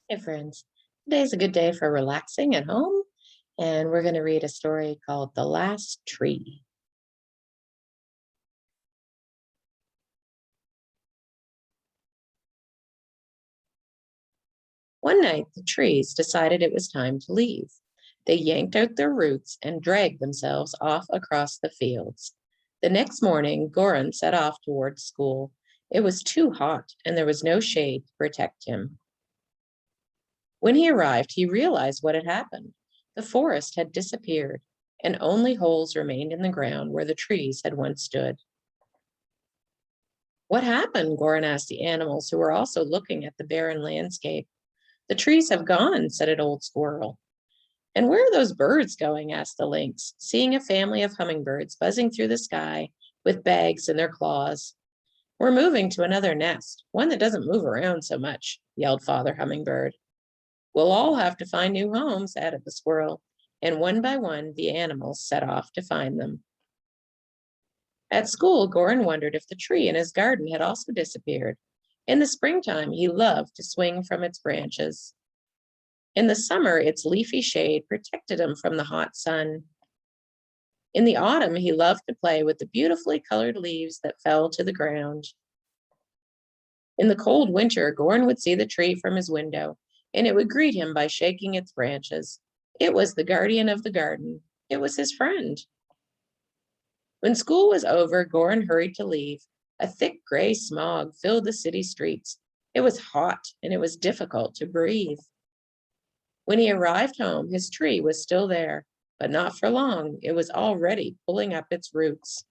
Hey friends, today's a good day for relaxing at home, and we're going to read a story called The Last Tree. One night, the trees decided it was time to leave. They yanked out their roots and dragged themselves off across the fields. The next morning, Goran set off towards school. It was too hot, and there was no shade to protect him. When he arrived, he realized what had happened. The forest had disappeared, and only holes remained in the ground where the trees had once stood. What happened? Goran asked the animals who were also looking at the barren landscape. The trees have gone, said an old squirrel. And where are those birds going? Asked the lynx, seeing a family of hummingbirds buzzing through the sky with bags in their claws. We're moving to another nest, one that doesn't move around so much, yelled Father Hummingbird. We'll all have to find new homes, added the squirrel, and one by one the animals set off to find them. At school, Goran wondered if the tree in his garden had also disappeared. In the springtime, he loved to swing from its branches. In the summer, its leafy shade protected him from the hot sun. In the autumn, he loved to play with the beautifully colored leaves that fell to the ground. In the cold winter, Goran would see the tree from his window, and it would greet him by shaking its branches. It was the guardian of the garden. It was his friend. When school was over, Goran hurried to leave. A thick gray smog filled the city streets. It was hot, and it was difficult to breathe. When he arrived home, his tree was still there, but not for long. It was already pulling up its roots.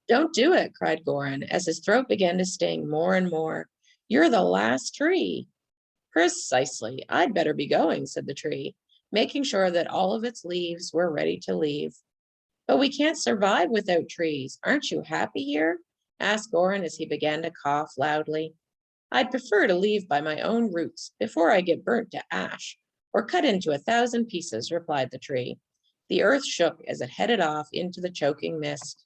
Don't do it, cried Goran, as his throat began to sting more and more. You're the last tree. Precisely. I'd better be going, said the tree, making sure that all of its leaves were ready to leave. But we can't survive without trees. Aren't you happy here? Asked Goran as he began to cough loudly. I'd prefer to leave by my own roots before I get burnt to ash or cut into 1,000 pieces, replied the tree. The earth shook as it headed off into the choking mist.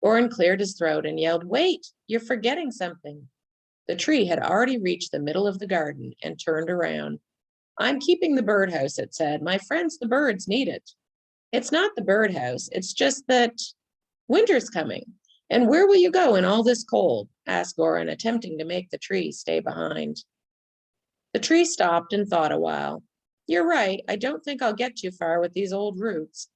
Goran cleared his throat and yelled, Wait, you're forgetting something. The tree had already reached the middle of the garden and turned around. I'm keeping the birdhouse, it said. My friends, the birds, need it. It's not the birdhouse. It's just that winter's coming. And where will you go in all this cold? Asked Goran, attempting to make the tree stay behind. The tree stopped and thought a while. You're right. I don't think I'll get too far with these old roots.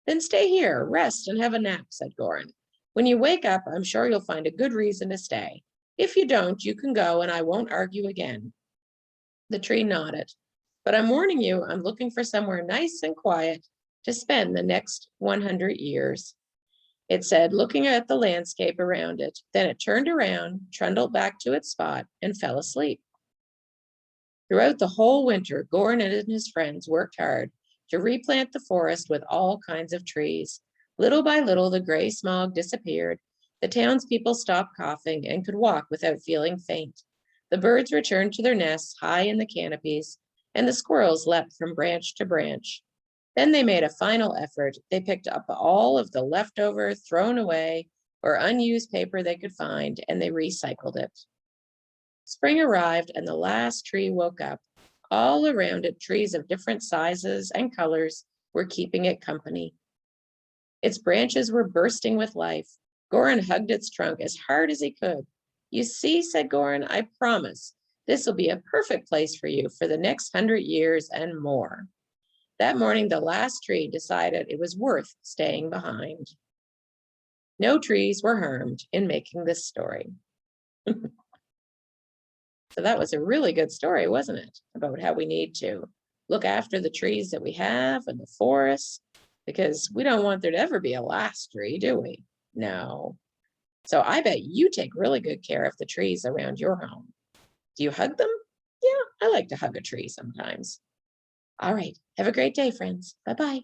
Then stay here, rest, and have a nap, said Goran. When you wake up, I'm sure you'll find a good reason to stay. If you don't, you can go and I won't argue again. The tree nodded. But I'm warning you, I'm looking for somewhere nice and quiet to spend the next 100 years. It said, looking at the landscape around it. Then it turned around, trundled back to its spot, and fell asleep. Throughout the whole winter, Goran and his friends worked hard to replant the forest with all kinds of trees. Little by little, the gray smog disappeared. The townspeople stopped coughing and could walk without feeling faint. The birds returned to their nests high in the canopies, and the squirrels leapt from branch to branch. Then they made a final effort. They picked up all of the leftover, thrown away, or unused paper they could find, and they recycled it. Spring arrived, and the last tree woke up. All around it, trees of different sizes and colors were keeping it company. Its branches were bursting with life. Goran hugged its trunk as hard as he could. You see, said Goran, I promise this will be a perfect place for you for the next 100 years and more. That morning, the last tree decided it was worth staying behind. No trees were harmed in making this story. So that was a really good story, wasn't it? About how we need to look after the trees that we have and the forests, because we don't want there to ever be a last tree, do we? No. So I bet you take really good care of the trees around your home. Do you hug them? Yeah, I like to hug a tree sometimes. All right. Have a great day, friends. Bye-bye.